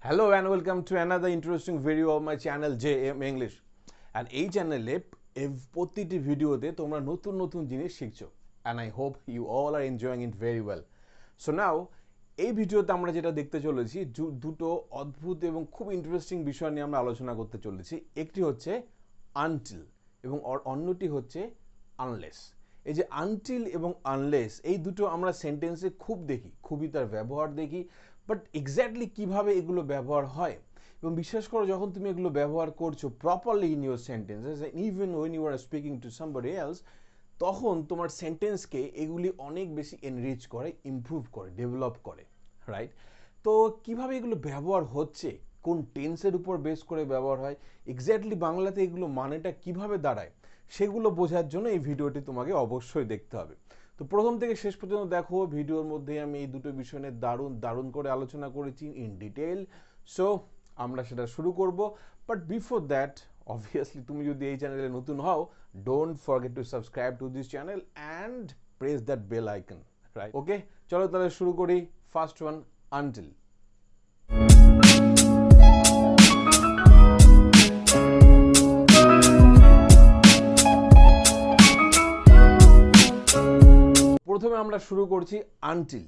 Hello and welcome to another interesting video of my channel JMenglish. And এই চ্যানেলে প্রতিটি ভিডিওতে তোমরা নতুন নতুন জিনিস শিখছো and I hope you all are enjoying it very well. So now এই ভিডিওতে আমরা যেটা দেখতে চলেছি দুটো অদ্ভুত এবং খুব ইন্টারেস্টিং বিষয় নিয়ে আমরা আলোচনা করতে চলেছি। একটি হচ্ছে until এবং অন্যটি হচ্ছে unless। এই যে until এবং unless এই দুটো আমরা সেন্টেন্সে খুব দেখি, খুবই তার ব্যবহার দেখি, বাট এক্স্যাক্টলি কিভাবে এগুলো ব্যবহার হয় এবং বিশেষ করে যখন তুমি এগুলো ব্যবহার করছো properly in your sentences even when you are speaking to somebody else, তখন তোমার সেন্টেন্সকে এগুলি অনেক বেশি এনরিচ করে, ইমপ্রুভ করে, ডেভেলপ করে, রাইট? তো কিভাবে এগুলো ব্যবহার হচ্ছে, কোন টেন্সের উপর বেস করে ব্যবহার হয়, এক্স্যাক্টলি বাংলাতে এগুলো মানেটা কিভাবে দাঁড়ায়, সেগুলো বোঝার জন্য এই ভিডিওটি তোমাকে অবশ্যই দেখতে হবে। তো প্রথম থেকে শেষ পর্যন্ত দেখো, ভিডিওর মধ্যে আমি এই দুটো বিষয় নিয়ে দারুণ করে আলোচনা করেছি ইন ডিটেল। সো আমরা সেটা শুরু করব, বাট বিফোর দ্যাট অবভিয়াসলি তুমি যদি এই চ্যানেলে নতুন হও, don't forget to subscribe to this channel and press that bell icon, right? Okay, চলো তাহলে শুরু করি। First one, until. প্রথমে আমরা শুরু করছি আনটিল।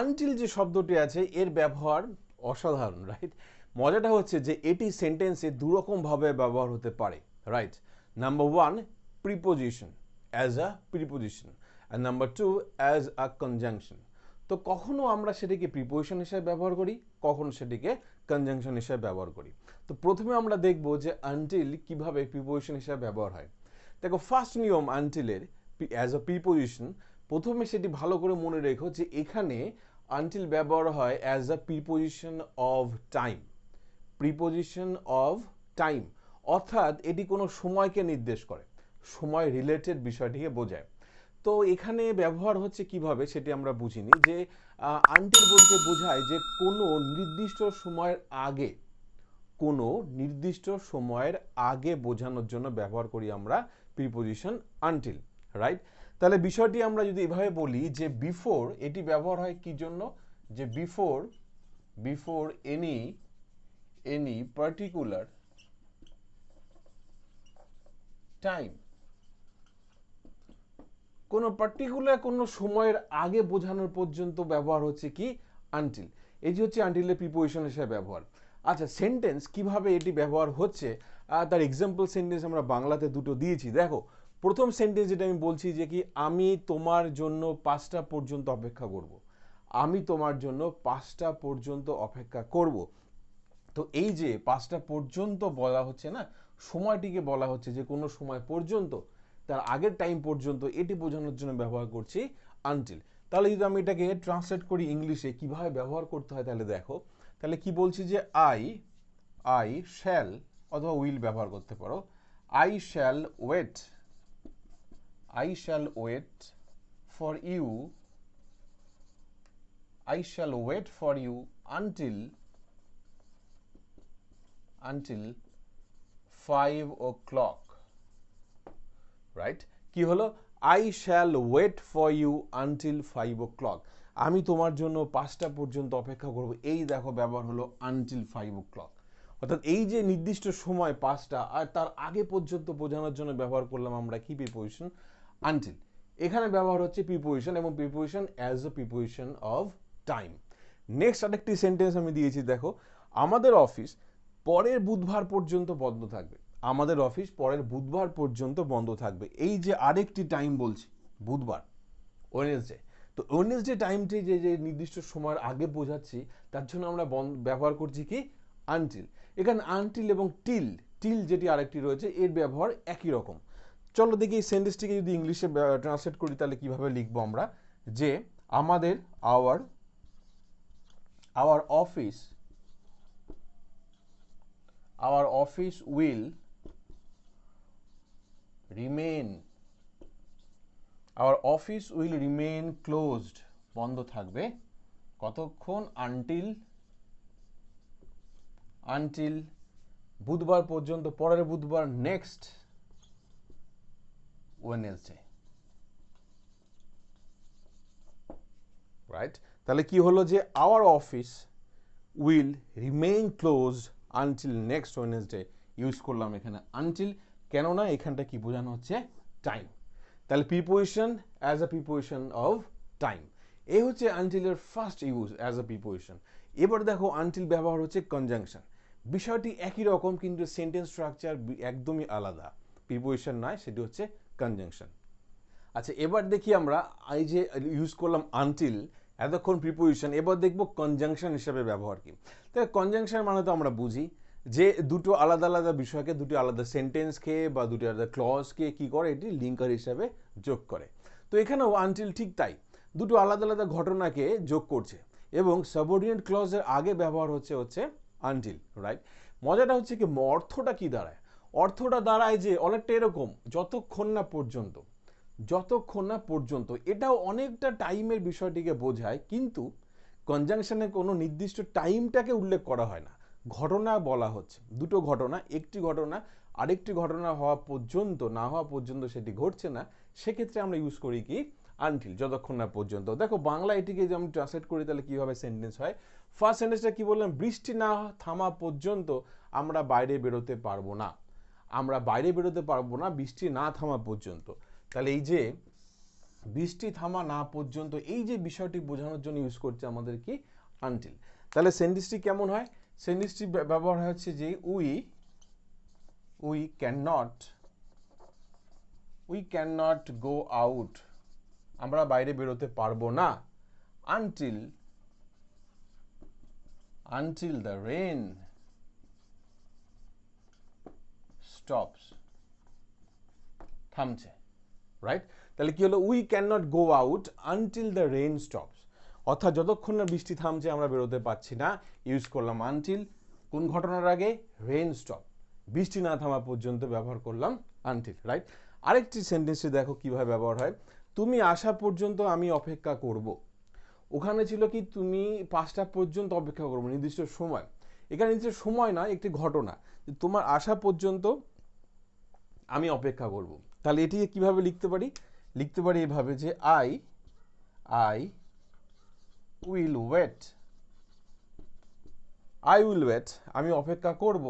আনটিল যে শব্দটি আছে এর ব্যবহার অসাধারণ, রাইট? মজাটা হচ্ছে যে এটি সেন্টেন্সে দুরকমভাবে ব্যবহার হতে পারে, right? Number one, preposition, as a preposition, আর number two as a conjunction. তো কখনো আমরা সেটিকে প্রিপোজিশন হিসেবে ব্যবহার করি, কখনো সেটিকে কনজাংশন হিসেবে ব্যবহার করি। তো প্রথমে আমরা দেখব যে আনটিল কিভাবে প্রিপোজিশন হিসেবে ব্যবহার হয়। দেখো, ফার্স্ট নিয়ম আনটিলের অ্যাজ আ প্রিপোজিশন, প্রথমে সেটি ভালো করে মনে রেখো যে এখানে আনটিল ব্যবহার হয় as a preposition of time. Preposition of time অর্থাৎ এটি কোনো সময়কে নির্দেশ করে, সময় রিলেটেড বিষয়টিকে বোঝায়। তো এখানে ব্যবহার হচ্ছে কিভাবে সেটি আমরা বুঝিনি। যে আনটিল বলতে বোঝায় যে কোনো নির্দিষ্ট সময়ের আগে, কোনো নির্দিষ্ট সময়ের আগে বোঝানোর জন্য ব্যবহার করি আমরা প্রিপোজিশন আনটিল, রাইট? তাহলে বিষয়টি আমরা যদি এভাবে বলি যে বিফোর, এটি ব্যবহার হয় কি জন্য? যে বিফোর এনি পার্টিকুলার টাইম, কোনো পার্টিকুলার কোনো সময়ের আগে বোঝানোর পর্যন্ত ব্যবহার হচ্ছে কি আনটিল। এই যে হচ্ছে আনটিলের প্রিপোজিশন হিসেবে ব্যবহার। আচ্ছা, সেন্টেন্স কিভাবে এটি ব্যবহার হচ্ছে তার এক্সাম্পল সেন্টেন্স আমরা বাংলাতে দুটো দিয়েছি। দেখো, প্রথম সেন্টেন্স যেটা আমি বলছি যে কি, আমি তোমার জন্য 5টা পর্যন্ত অপেক্ষা করব। আমি তোমার জন্য 5টা পর্যন্ত অপেক্ষা করব। তো এই যে 5টা পর্যন্ত বলা হচ্ছে না, সময়টিকে বলা হচ্ছে যে কোনো সময় পর্যন্ত, তার আগের টাইম পর্যন্ত, এটি বোঝানোর জন্য ব্যবহার করছি আনটিল। তাহলে যদি আমি এটাকে ট্রান্সলেট করি ইংলিশে কিভাবে ব্যবহার করতে হয়, তাহলে দেখো, তাহলে কি বলছি যে আই শ্যাল অথবা উইল ব্যবহার করতে পারো। I shall wait for you, I shall wait for you until 5 o'clock, right? কি হলো? I shall wait for you until 5 o'clock, আমি তোমার জন্য 5টা পর্যন্ত অপেক্ষা করব। এই দেখো, ব্যবহার হলো আনটিল 5 o'clock, অর্থাৎ এই যে নির্দিষ্ট সময় 5টা আর তার আগে পর্যন্ত বোঝানোর জন্য ব্যবহার করলাম আমরা কি প্রিপোজিশন আনটিল। এখানে ব্যবহার হচ্ছে প্রিপোজিশন, এবং preposition as a preposition of time. Next আরেকটি সেন্টেন্স আমি দিয়েছি, দেখো, আমাদের অফিস পরের বুধবার পর্যন্ত বন্ধ থাকবে। আমাদের অফিস পরের বুধবার পর্যন্ত বন্ধ থাকবে। এই যে আরেকটি টাইম বলছি, বুধবার, ওয়েডনেসডে। তো ওয়েডনেসডে টাইমটি যে নির্দিষ্ট সময়ের আগে বোঝাচ্ছি, তার জন্য আমরা ব্যবহার করছি কি আনটিল। এখানে আনটিল এবং টিল যেটি আরেকটি রয়েছে, এর ব্যবহার একই রকম। চলো দেখি এই সেন্টেন্সটিকে যদি ইংলিশে ট্রান্সলেট করি তাহলে কিভাবে লিখবো আমরা। যে আমাদের our office will remain closed, বন্ধ থাকবে কতক্ষণ? until বুধবার পর্যন্ত, পরের বুধবার, নেক্সট ওয়েডনেসডে, রাইট? তাহলে কি হলো যে our office will remain closed until next Wednesday use করলাম এখানে আনটিল, কেননা এখানটা কি বোঝানো হচ্ছে টাইম। তাহলে preposition as a preposition of time, এই হচ্ছে আনটিলের first use as a preposition. এবার দেখো আনটিল ব্যবহার হচ্ছে কনজাংশন, বিষয়টি একই রকম কিন্তু সেন্টেন্স স্ট্রাকচার একদমই আলাদা, প্রিপোজিশন নয়, সেটি হচ্ছে কনজাংশন। আচ্ছা এবার দেখি আমরা এই যে ইউজ করলাম আনটিল, এতক্ষণ প্রিপোজিশন, এবার দেখব কনজাংশন হিসেবে ব্যবহার কি। তাহলে কনজাংশন মানে তো আমরা বুঝি যে দুটো আলাদা আলাদা বিষয়কে, দুটো আলাদা সেন্টেন্সকে বা দুটো আলাদা ক্লজকে কি করে, এটি লিঙ্কার হিসাবে যোগ করে। তো এখানেও আনটিল ঠিক তাই, দুটো আলাদা আলাদা ঘটনাকে যোগ করছে এবং সাবঅর্ডিনেট ক্লজের আগে ব্যবহার হচ্ছে আনটিল, রাইট। মজাটা হচ্ছে কি অর্থটা কি দাঁড়ায়, অর্থটা দাঁড়ায় যে অনেকটা এরকম, যতক্ষণ না পর্যন্ত, এটাও অনেকটা টাইমের বিষয়টিকে বোঝায়, কিন্তু কনজাংশনে কোনো নির্দিষ্ট টাইমটাকে উল্লেখ করা হয় না, ঘটনা বলা হচ্ছে, দুটো ঘটনা, একটি ঘটনা আরেকটি ঘটনা না হওয়া পর্যন্ত সেটি ঘটছে না, সেক্ষেত্রে আমরা ইউজ করি কি আনটিল, যতক্ষণ না পর্যন্ত। দেখো বাংলা এটিকে যদি আমি ট্রান্সলেট করি তাহলে কিভাবে সেন্টেন্স হয়। ফার্স্ট সেন্টেন্সটা কি বললাম, বৃষ্টি না থামা পর্যন্ত আমরা বাইরে বেরোতে পারবো না, বৃষ্টি না থামা পর্যন্ত। তাহলে এই যে বৃষ্টি থামা না পর্যন্ত, এই যে বিষয়টি বোঝানোর জন্য ইউজ করছে আমাদের কি আনটিল। তাহলে সেন্টেন্সটি কেমন হয়, সেন্টেন্সটি ব্যবহার হচ্ছে যে we can not go out, আমরা বাইরে বেরোতে পারবো না, আনটিল দ্য রেন স্টপস, থামছে, রাইট। তাহলে কি হলো, we can not go out until the rain stops, অর্থাৎ যতক্ষণ না বৃষ্টি থামছে আমরা বেরোতে পারছি না, ইউজ করলাম আনটিল। কোন ঘটনার আগে, রেইন স্টপ, বৃষ্টি না থামা পর্যন্ত ব্যবহার করলাম আনটিল, রাইট। আরেকটি সেন্টেন্সে দেখো কিভাবে ব্যবহার হয়, তুমি আসা পর্যন্ত আমি অপেক্ষা করব, ওখানে ছিল কি তুমি 5টা পর্যন্ত অপেক্ষা করবো, নির্দিষ্ট সময়, এখানে নির্দিষ্ট সময় নয়, একটি ঘটনা, তোমার আসা পর্যন্ত আমি অপেক্ষা করব। তাহলে এটিকে কিভাবে লিখতে পারি এভাবে যে আই উইল ওয়েট, আমি অপেক্ষা করব,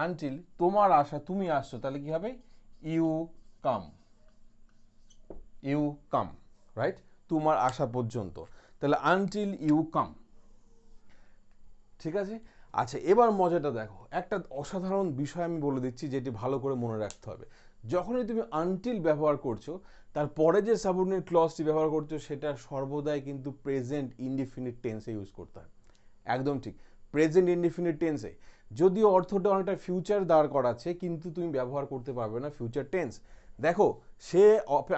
আনটিল তোমার আসা, তুমি আসছো, তাহলে কি হবে, ইউ কাম, রাইট, তোমার আসা পর্যন্ত, তাহলে আনটিল ইউ কাম, ঠিক আছে। আচ্ছা এবার মজাটা দেখো, একটা অসাধারণ বিষয় আমি বলে দিচ্ছি যেটি ভালো করে মনে রাখতে হবে, যখনই তুমি আনটিল ব্যবহার করছো তারপরে যে সাবঅর্ডিনেট ক্লজটি ব্যবহার করছো সেটা সর্বদাই কিন্তু প্রেজেন্ট ইনডিফিনিট টেন্সে ইউজ করতে হয়, একদম ঠিক, প্রেজেন্ট ইনডিফিনিট টেন্সে, যদিও অর্থটা অনেকটা ফিউচার দাঁড় করাচ্ছে কিন্তু তুমি ব্যবহার করতে পারবে না ফিউচার টেন্স। দেখো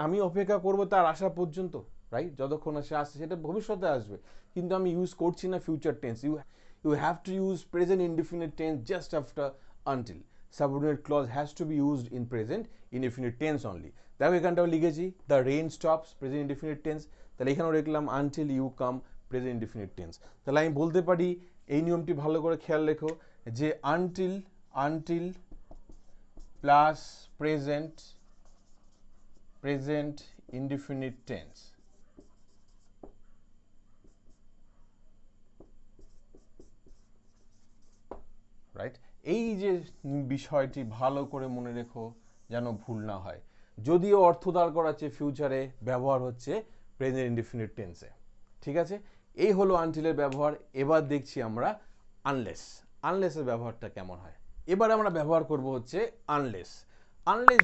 আমি অপেক্ষা করবো তার আসা পর্যন্ত, রাইট, যতক্ষণ না সে আসছে, সেটা ভবিষ্যতে আসবে, কিন্তু আমি ইউজ করছি না future tense, you have to use present indefinite tense just after until. Subordinate clause has to be used in present indefinite tense only. দেখো এখানটাও লিখেছি the rain stops present indefinite tense, তাহলে এখানেও লিখলাম until you come present indefinite tense। তাহলে আমি বলতে পারি, এই নিয়মটি ভালো করে খেয়াল রেখো যে until plus present indefinite tense, right. এই যে বিষয়টি ভালো করে মনে রেখো যেন ভুল না হয়, যদিও অর্থ দাঁড় করাচ্ছে ফিউচারে, ব্যবহার হচ্ছে প্রেজেন্ট ইনডিফিনিট টেন্সে, ঠিক আছে। এই হলো আনটিলের ব্যবহার। এবার দেখছি আমরা আনলেসের ব্যবহারটা কেমন হয়। এবার আমরা ব্যবহার করব হচ্ছে আনলেস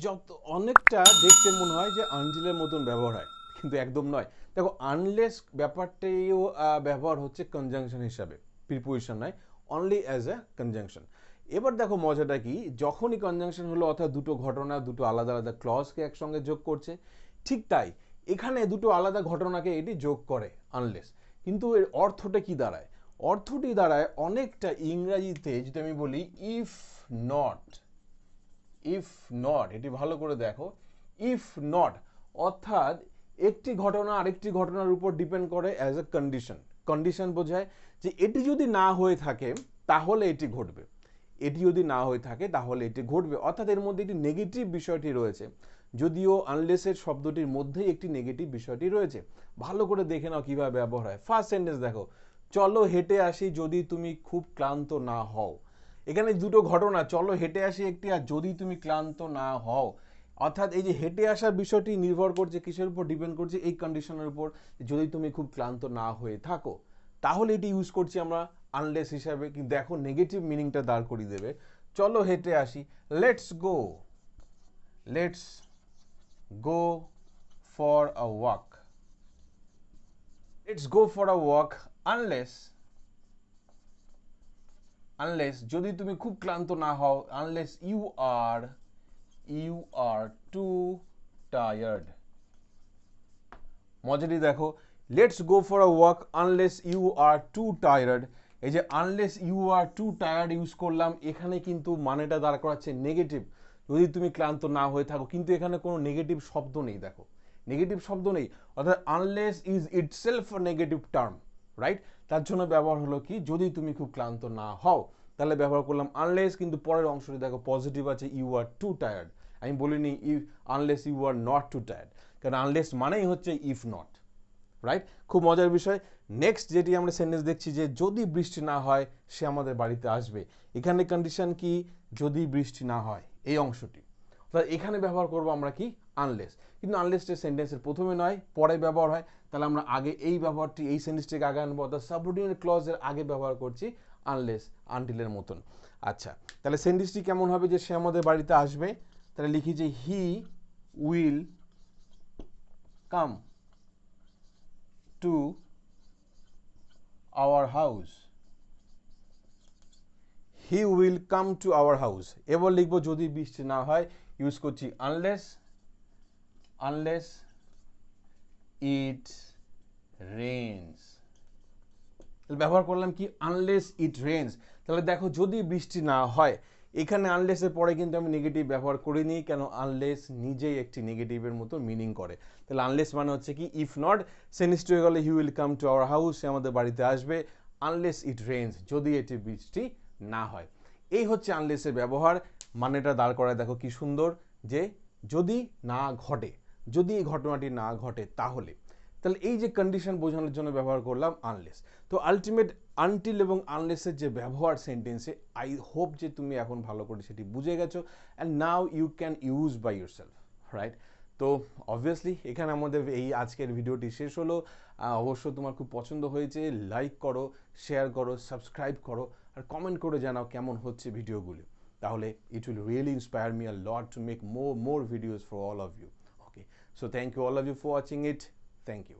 যত অনেকটা দেখতে মনে হয় যে আনটিলের মতন ব্যবহার হয়, কিন্তু একদম নয়। দেখো আনলেস ব্যাপারটাও ব্যবহার হচ্ছে কনজাংশন হিসাবে, প্রিপোজিশন নয়, অনলি অ্যাজ এ কনজাংশন। এবার দেখো মজাটা কি, যখনই কনজাংশন হলো অর্থাৎ দুটো ঘটনা, দুটো আলাদা আলাদা ক্লজকে একসঙ্গে যোগ করছে, ঠিক তাই এখানে দুটো আলাদা ঘটনাকে এটি যোগ করে আনলেস, কিন্তু এর অর্থটা কি দাঁড়ায়, অর্থটি দাঁড়ায় অনেকটা ইংরেজিতে যদি আমি বলি ইফ নট, এটি ভালো করে দেখো, ইফ নট অর্থাৎ একটি ঘটনা আরেকটি ঘটনার উপর ডিপেন্ড করে অ্যাজ এ কন্ডিশন বোঝায় যে এটি যদি না হয়ে থাকে তাহলে এটি ঘটবে, অর্থাৎ এর মধ্যে একটি নেগেটিভ বিষয়টি রয়েছে। যদিও আনলেসের শব্দটির মধ্যেই একটি নেগেটিভ বিষয়টি রয়েছে। ভালো করে দেখে নাও কিভাবে ব্যবহার হয়। ফার্স্ট সেন্টেন্স দেখো, চলো হেঁটে আসি যদি তুমি খুব ক্লান্ত না হও। এখানে দুটো ঘটনা, চলো হেঁটে আসি একটি, আর যদি তুমি ক্লান্ত না হও। অর্থাৎ এই যে হেঁটে আসার বিষয়টি নির্ভর করছে কিসের উপর, ডিপেন্ড করছে এই কন্ডিশনের উপর, যদি তুমি খুব ক্লান্ত না হয়ে থাকো। তাহলে এটি ইউজ করছি আমরা আনলেস হিসাবে। কিন্তু দেখো নেগেটিভ মিনিংটা দাঁড় করিয়ে দেবে। চলো হেঁটে আসি, let's go, let's go for a walk, let's go for a walk unless, unless যদি তুমি খুব ক্লান্ত না হও, unless you are too tired. মজাটি দেখো, let's go for a walk unless you are too tired. এই যে unless you are too tired use করলাম, এখানে কিন্তু মানেটা দাঁড় করাচ্ছে নেগেটিভ, যদি তুমি ক্লান্ত না হয়ে থাকো। কিন্তু এখানে কোনো নেগেটিভ শব্দ নেই, দেখো নেগেটিভ শব্দ নেই, অর্থাৎ unless is itself a negative term, right? তার জন্য ব্যবহার হলো কি, যদি তুমি খুব ক্লান্ত না হও, তাহলে ব্যবহার করলাম আনলেস। কিন্তু পরের অংশটি দেখো পজিটিভ আছে, ইউ আর টু টায়ার্ড। আমি বলিনি if unless you are not too tired, কারণ আনলেস মানেই হচ্ছে ইফ নট, রাইট? খুব মজার বিষয়। নেক্সট যেটি আমরা সেন্টেন্স দেখছি যে যদি বৃষ্টি না হয় সে আমাদের বাড়িতে আসবে। এখানে কন্ডিশন কি, যদি বৃষ্টি না হয়, এই অংশটি। অর্থাৎ এখানে ব্যবহার করবো আমরা কি, আনলেস। কিন্তু আনলেসটা সেন্টেন্সের প্রথমে নয়, পরে ব্যবহার হয়। তাহলে আমরা আগে এই ব্যবহারটি, এই সেন্টেন্সটিকে আগে আনবো, অর্থাৎ সাবঅর্ডিনেট ক্লজের আগে ব্যবহার করছি আনলেস, আনটিলের মতন। আচ্ছা, তাহলে সেন্টেন্সটি কেমন হবে, যে সে আমাদের বাড়িতে আসবে। তাহলে লিখি যে he will come to our house, he will come to our house। এবার লিখবো যদি বৃষ্টি না হয়, ইউজ করছি unless, unless it rains। ব্যবহার করলাম কি, unless it rains। তাহলে দেখো যদি বৃষ্টি না হয়, এখানে আনলেস এর পরে কিন্তু আমি নেগেটিভ ব্যবহার করিনি, কেন আনলেস নিজেই একটি নেগেটিভের মতো মিনিং করে। তাহলে আনলেস মানে হচ্ছে কি ইফ নট, সেন্টেন্সটি হয়ে গেলে he will come to our house, সে আমাদের বাড়িতে আসবে, আনলেস ইট রেইনস, যদি এটি বৃষ্টি না হয়। এই হচ্ছে আনলেসের ব্যবহার। মানেটা দাঁড় করায় দেখো কি সুন্দর, যে যদি না ঘটে, যদি এই ঘটনাটি না ঘটে তাহলে। তাহলে এই যে কন্ডিশন বোঝানোর জন্য ব্যবহার করলাম আনলেস। তো আলটিমেট আনটিল এবং আনলেসের যে ব্যবহার সেন্টেন্সে, আই হোপ যে তুমি এখন ভালো করে সেটি বুঝে গেছো, and now you can use by yourself, right? তো অবভিয়াসলি এখানে আমাদের এই আজকের ভিডিওটি শেষ হলো। অবশ্য তোমার খুব পছন্দ হয়েছে, লাইক করো, শেয়ার করো, সাবস্ক্রাইব করো, আর কমেন্ট করে জানাও কেমন হচ্ছে ভিডিওগুলো। তাহলে it will really inspire me a lot to make more videos for all of you. Okay, so thank you all of you for watching it. Thank you.